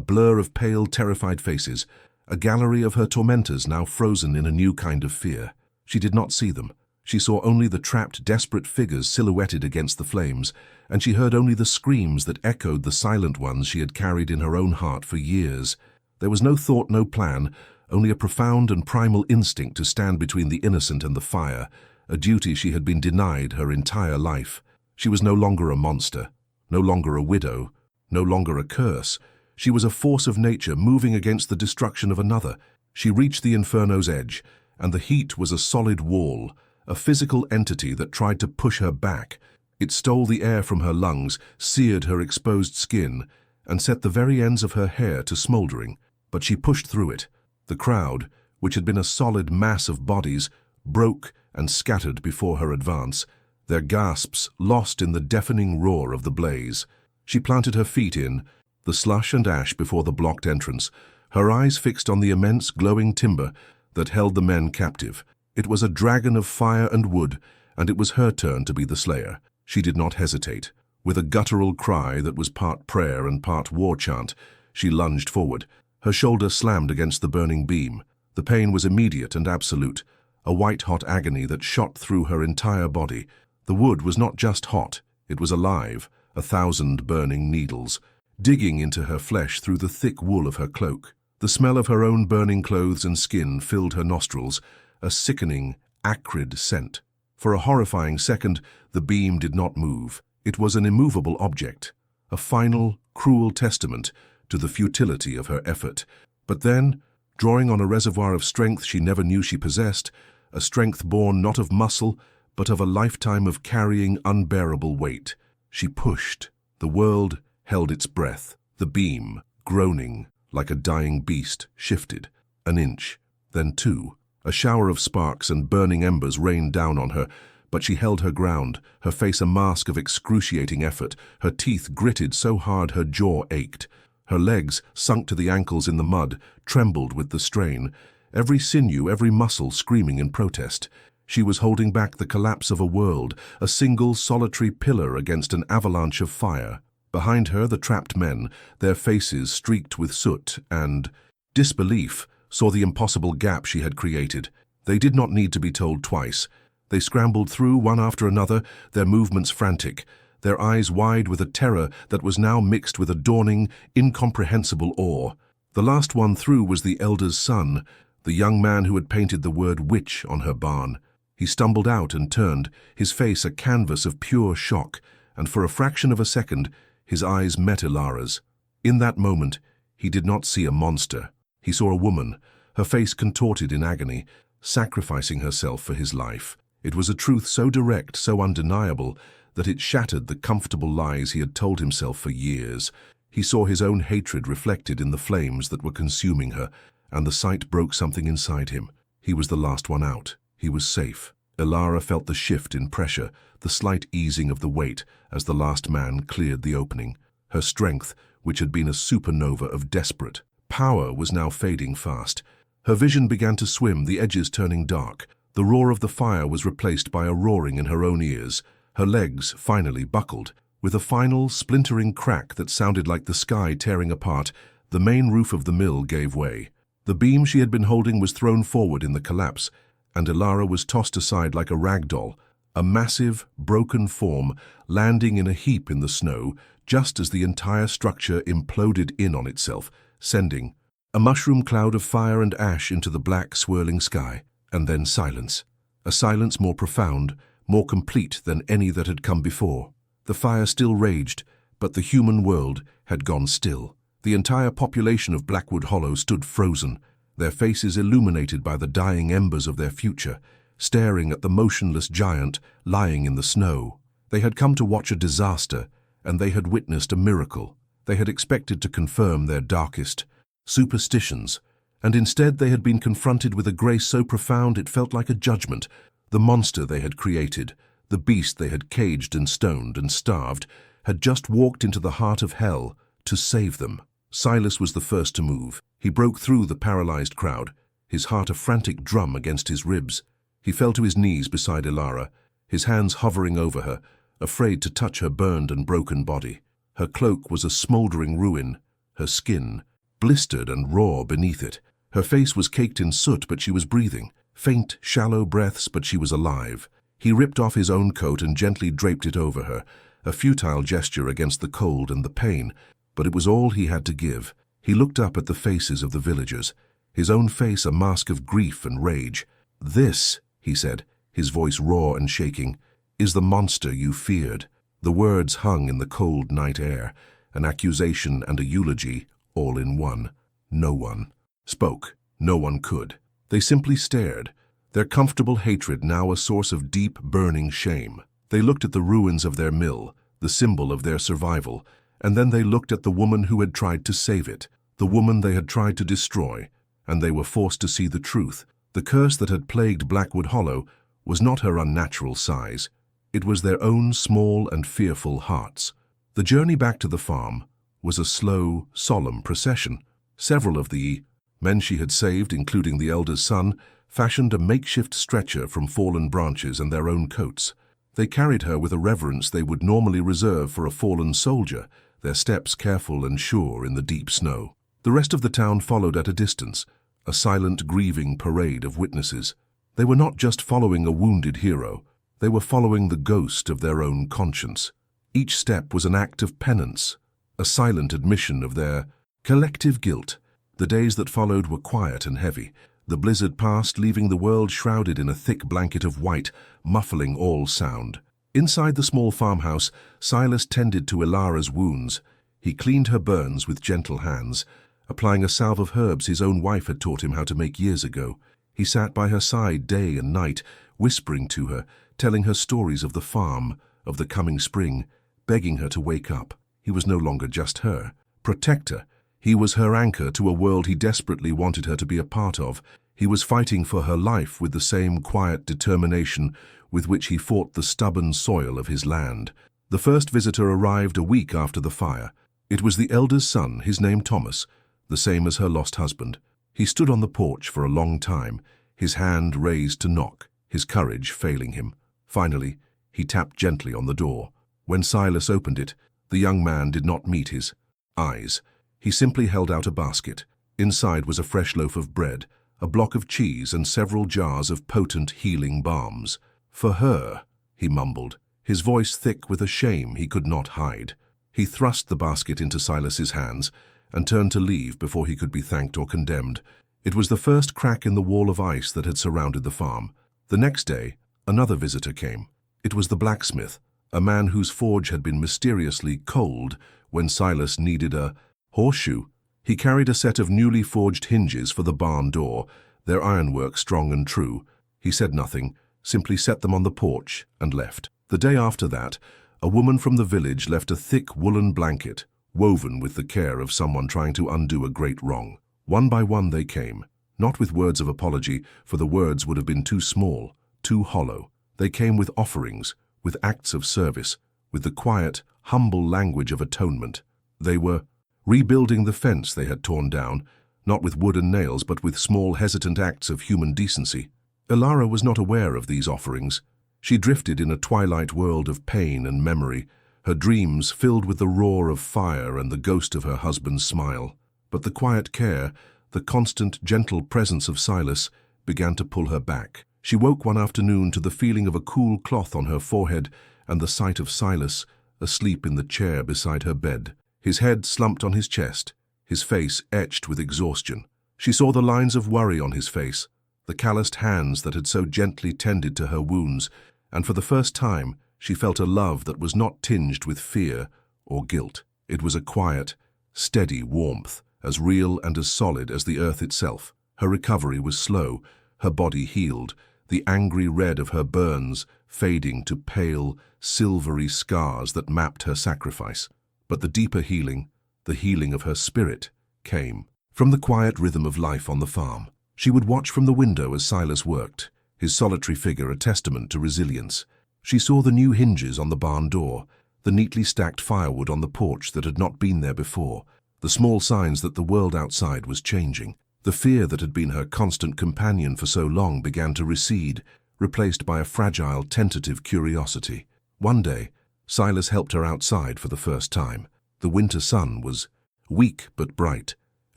blur of pale, terrified faces, a gallery of her tormentors now frozen in a new kind of fear. She did not see them. She saw only the trapped, desperate figures silhouetted against the flames, and she heard only the screams that echoed the silent ones she had carried in her own heart for years. There was no thought, no plan, only a profound and primal instinct to stand between the innocent and the fire, a duty she had been denied her entire life. She was no longer a monster, no longer a widow, no longer a curse. She was a force of nature moving against the destruction of another. She reached the inferno's edge, and the heat was a solid wall, a physical entity that tried to push her back. It stole the air from her lungs, seared her exposed skin, and set the very ends of her hair to smoldering. But she pushed through it. The crowd, which had been a solid mass of bodies, broke and scattered before her advance, their gasps lost in the deafening roar of the blaze. She planted her feet in the slush and ash before the blocked entrance, her eyes fixed on the immense glowing timber that held the men captive. It was a dragon of fire and wood, and it was her turn to be the slayer. She did not hesitate. With a guttural cry that was part prayer and part war chant, she lunged forward. Her shoulder slammed against the burning beam. The pain was immediate and absolute, a white-hot agony that shot through her entire body. The wood was not just hot, it was alive, 1,000 burning needles, digging into her flesh through the thick wool of her cloak. The smell of her own burning clothes and skin filled her nostrils, a sickening, acrid scent. For a horrifying second, the beam did not move. It was an immovable object, a final, cruel testament to the futility of her effort. But then, drawing on a reservoir of strength she never knew she possessed, a strength born not of muscle, but of a lifetime of carrying unbearable weight, she pushed. The world held its breath. The beam, groaning like a dying beast, shifted. An inch, then 2. A shower of sparks and burning embers rained down on her, but she held her ground, her face a mask of excruciating effort, her teeth gritted so hard her jaw ached. Her legs, sunk to the ankles in the mud, trembled with the strain, every sinew, every muscle screaming in protest. She was holding back the collapse of a world, a single solitary pillar against an avalanche of fire. Behind her, the trapped men, their faces streaked with soot and disbelief, saw the impossible gap she had created. They did not need to be told twice. They scrambled through one after another, their movements frantic, their eyes wide with a terror that was now mixed with a dawning, incomprehensible awe. The last one through was the elder's son, the young man who had painted the word witch on her barn. He stumbled out and turned, his face a canvas of pure shock, and for a fraction of a second, his eyes met Ilara's. In that moment, he did not see a monster. He saw a woman, her face contorted in agony, sacrificing herself for his life. It was a truth so direct, so undeniable, that it shattered the comfortable lies he had told himself for years. He saw his own hatred reflected in the flames that were consuming her, and the sight broke something inside him. He was the last one out. He was safe. Ilara felt the shift in pressure, the slight easing of the weight as the last man cleared the opening. Her strength, which had been a supernova of desperate power, was now fading fast. Her vision began to swim, the edges turning dark. The roar of the fire was replaced by a roaring in her own ears. Her legs finally buckled. With a final, splintering crack that sounded like the sky tearing apart, the main roof of the mill gave way. The beam she had been holding was thrown forward in the collapse, and Ilara was tossed aside like a rag doll, a massive, broken form landing in a heap in the snow just as the entire structure imploded in on itself, sending a mushroom cloud of fire and ash into the black, swirling sky. And then silence. A silence more profound, more complete than any that had come before. The fire still raged, but the human world had gone still. The entire population of Blackwood Hollow stood frozen, their faces illuminated by the dying embers of their future, staring at the motionless giant lying in the snow. They had come to watch a disaster, and they had witnessed a miracle. They had expected to confirm their darkest superstitions, and instead they had been confronted with a grace so profound it felt like a judgment. The monster they had created, the beast they had caged and stoned and starved, had just walked into the heart of hell to save them. Silas was the first to move. He broke through the paralyzed crowd, his heart a frantic drum against his ribs. He fell to his knees beside Ilara, his hands hovering over her, afraid to touch her burned and broken body. Her cloak was a smoldering ruin, her skin blistered and raw beneath it. Her face was caked in soot, but she was breathing. Faint, shallow breaths, but she was alive. He ripped off his own coat and gently draped it over her, a futile gesture against the cold and the pain, but it was all he had to give. He looked up at the faces of the villagers, his own face a mask of grief and rage. "This," he said, his voice raw and shaking, "is the monster you feared." The words hung in the cold night air, an accusation and a eulogy, all in one. No one spoke. No one could. They simply stared, their comfortable hatred now a source of deep, burning shame. They looked at the ruins of their mill, the symbol of their survival, and then they looked at the woman who had tried to save it, the woman they had tried to destroy, and they were forced to see the truth. The curse that had plagued Blackwood Hollow was not her unnatural size. It was their own small and fearful hearts. The journey back to the farm was a slow, solemn procession. Several of the men she had saved, including the elder's son, fashioned a makeshift stretcher from fallen branches and their own coats. They carried her with a reverence they would normally reserve for a fallen soldier, their steps careful and sure in the deep snow. The rest of the town followed at a distance, a silent, grieving parade of witnesses. They were not just following a wounded hero, they were following the ghost of their own conscience. Each step was an act of penance, a silent admission of their collective guilt. The days that followed were quiet and heavy. The blizzard passed, leaving the world shrouded in a thick blanket of white, muffling all sound. Inside the small farmhouse, Silas tended to Ilara's wounds. He cleaned her burns with gentle hands, applying a salve of herbs his own wife had taught him how to make years ago. He sat by her side day and night, whispering to her, telling her stories of the farm, of the coming spring, begging her to wake up. He was no longer just her protector. He was her anchor to a world he desperately wanted her to be a part of. He was fighting for her life with the same quiet determination with which he fought the stubborn soil of his land. The first visitor arrived a week after the fire. It was the elder's son, his name Thomas, the same as her lost husband. He stood on the porch for a long time, his hand raised to knock, his courage failing him. Finally, he tapped gently on the door. When Silas opened it, the young man did not meet his eyes. He simply held out a basket. Inside was a fresh loaf of bread, a block of cheese, and several jars of potent healing balms. "For her," he mumbled, his voice thick with a shame he could not hide. He thrust the basket into Silas's hands and turned to leave before he could be thanked or condemned. It was the first crack in the wall of ice that had surrounded the farm. The next day, another visitor came. It was the blacksmith, a man whose forge had been mysteriously cold when Silas needed a horseshoe. He carried a set of newly forged hinges for the barn door, their ironwork strong and true. He said nothing, simply set them on the porch and left. The day after that, a woman from the village left a thick woolen blanket, woven with the care of someone trying to undo a great wrong. One by one they came, not with words of apology, for the words would have been too small, too hollow. They came with offerings, with acts of service, with the quiet, humble language of atonement. They were rebuilding the fence they had torn down, not with wood and nails, but with small, hesitant acts of human decency. Ilara was not aware of these offerings. She drifted in a twilight world of pain and memory, her dreams filled with the roar of fire and the ghost of her husband's smile. But the quiet care, the constant, gentle presence of Silas, began to pull her back. She woke one afternoon to the feeling of a cool cloth on her forehead and the sight of Silas, asleep in the chair beside her bed, his head slumped on his chest, his face etched with exhaustion. She saw the lines of worry on his face, the calloused hands that had so gently tended to her wounds, and for the first time she felt a love that was not tinged with fear or guilt. It was a quiet, steady warmth, as real and as solid as the earth itself. Her recovery was slow, her body healed, the angry red of her burns fading to pale, silvery scars that mapped her sacrifice. But the deeper healing, the healing of her spirit, came from the quiet rhythm of life on the farm. She would watch from the window as Silas worked, his solitary figure a testament to resilience. She saw the new hinges on the barn door, the neatly stacked firewood on the porch that had not been there before, the small signs that the world outside was changing. The fear that had been her constant companion for so long began to recede, replaced by a fragile, tentative curiosity. One day, Silas helped her outside for the first time. The winter sun was weak but bright,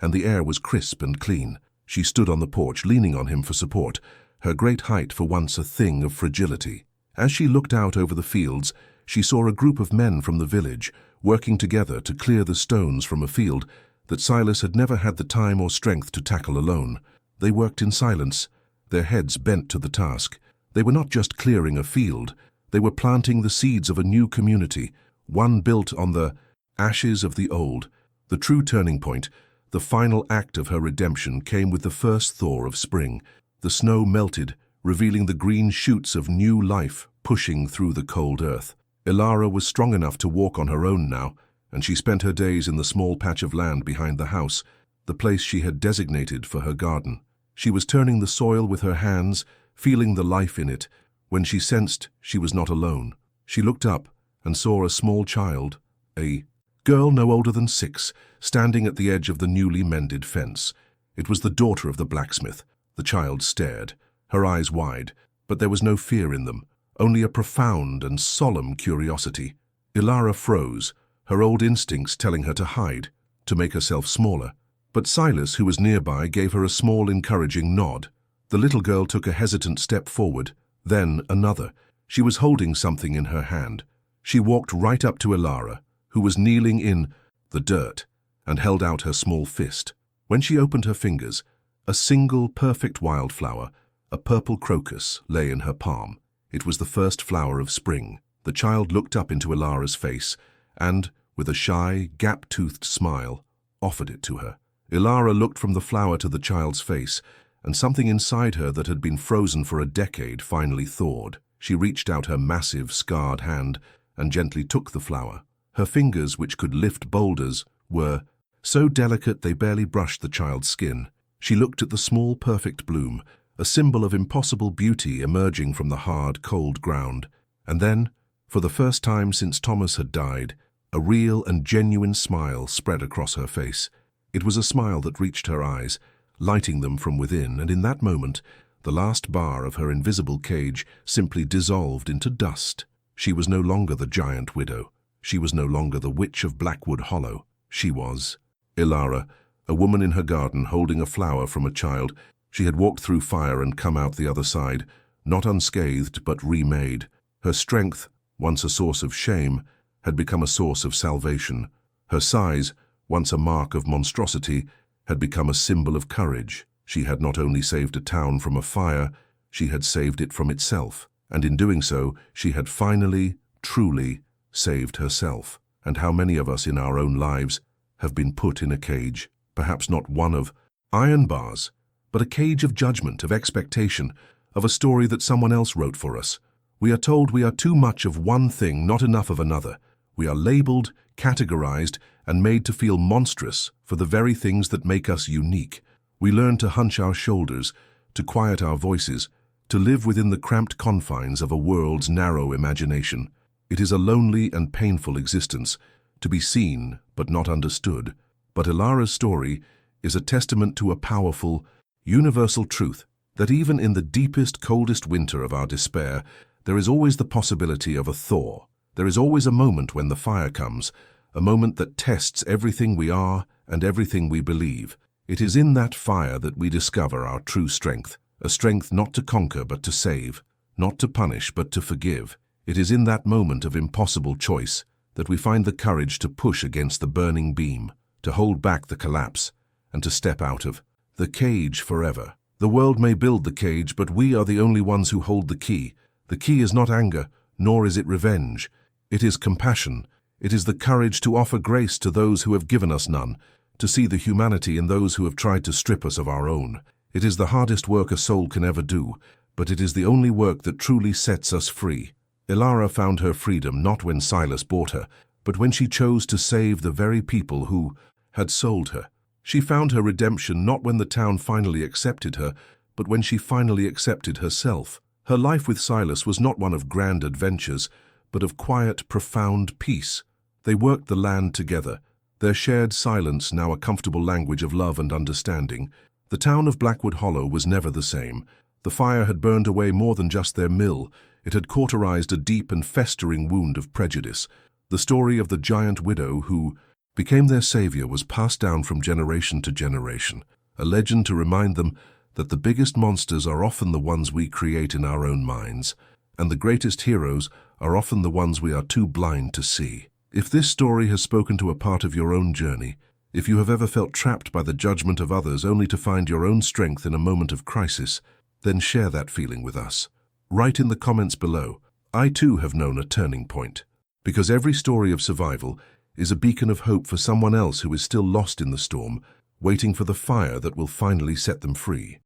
and the air was crisp and clean. She stood on the porch, leaning on him for support, her great height for once a thing of fragility. As she looked out over the fields, she saw a group of men from the village, working together to clear the stones from a field that Silas had never had the time or strength to tackle alone. They worked in silence, their heads bent to the task. They were not just clearing a field, they were planting the seeds of a new community, one built on the ashes of the old. The true turning point, the final act of her redemption, came with the first thaw of spring. The snow melted, revealing the green shoots of new life pushing through the cold earth. Ilara was strong enough to walk on her own now, and she spent her days in the small patch of land behind the house, the place she had designated for her garden. She was turning the soil with her hands, feeling the life in it, when she sensed she was not alone. She looked up and saw a small child, a girl no older than 6, standing at the edge of the newly mended fence. It was the daughter of the blacksmith. The child stared, her eyes wide, but there was no fear in them, only a profound and solemn curiosity. Ilara froze, her old instincts telling her to hide, to make herself smaller. But Silas, who was nearby, gave her a small, encouraging nod. The little girl took a hesitant step forward, then another. She was holding something in her hand. She walked right up to Ilara, who was kneeling in the dirt, and held out her small fist. When she opened her fingers, a single perfect wildflower, a purple crocus, lay in her palm. It was the first flower of spring. The child looked up into Ilara's face and, with a shy, gap-toothed smile, offered it to her. Ilara looked from the flower to the child's face, and something inside her that had been frozen for a decade finally thawed. She reached out her massive, scarred hand and gently took the flower. Her fingers, which could lift boulders, were so delicate they barely brushed the child's skin. She looked at the small, perfect bloom, a symbol of impossible beauty emerging from the hard, cold ground. And then, for the first time since Thomas had died, a real and genuine smile spread across her face. It was a smile that reached her eyes, lighting them from within, and in that moment, the last bar of her invisible cage simply dissolved into dust. She was no longer the giant widow. She was no longer the witch of Blackwood Hollow. She was Ilara, a woman in her garden holding a flower from a child. She had walked through fire and come out the other side, not unscathed but remade. Her strength, once a source of shame, had become a source of salvation. Her size, once a mark of monstrosity, had become a symbol of courage. She had not only saved a town from a fire, she had saved it from itself. And in doing so, she had finally, truly, saved herself. And how many of us in our own lives have been put in a cage, perhaps not one of iron bars, but a cage of judgment, of expectation, of a story that someone else wrote for us. We are told we are too much of one thing, not enough of another. We are labeled, categorized, and made to feel monstrous for the very things that make us unique. We learn to hunch our shoulders, to quiet our voices, to live within the cramped confines of a world's narrow imagination. It is a lonely and painful existence, to be seen but not understood. But Ilara's story is a testament to a powerful, universal truth that even in the deepest, coldest winter of our despair, there is always the possibility of a thaw. There is always a moment when the fire comes, a moment that tests everything we are and everything we believe. It is in that fire that we discover our true strength, a strength not to conquer but to save, not to punish but to forgive. It is in that moment of impossible choice that we find the courage to push against the burning beam, to hold back the collapse, and to step out of the cage forever. The world may build the cage, but we are the only ones who hold the key. The key is not anger, nor is it revenge. It is compassion. It is the courage to offer grace to those who have given us none, to see the humanity in those who have tried to strip us of our own. It is the hardest work a soul can ever do, but it is the only work that truly sets us free. Ilara found her freedom not when Silas bought her, but when she chose to save the very people who had sold her. She found her redemption not when the town finally accepted her, but when she finally accepted herself. Her life with Silas was not one of grand adventures, but of quiet, profound peace. They worked the land together, their shared silence now a comfortable language of love and understanding. The town of Blackwood Hollow was never the same. The fire had burned away more than just their mill. It had cauterized a deep and festering wound of prejudice. The story of the giant widow who became their savior was passed down from generation to generation, a legend to remind them that the biggest monsters are often the ones we create in our own minds, and the greatest heroes are often the ones we are too blind to see. If this story has spoken to a part of your own journey, If you have ever felt trapped by the judgment of others only to find your own strength in a moment of crisis, then share that feeling with us. Write in the comments below, I too have known a turning point. Because every story of survival is a beacon of hope for someone else who is still lost in the storm, waiting for the fire that will finally set them free.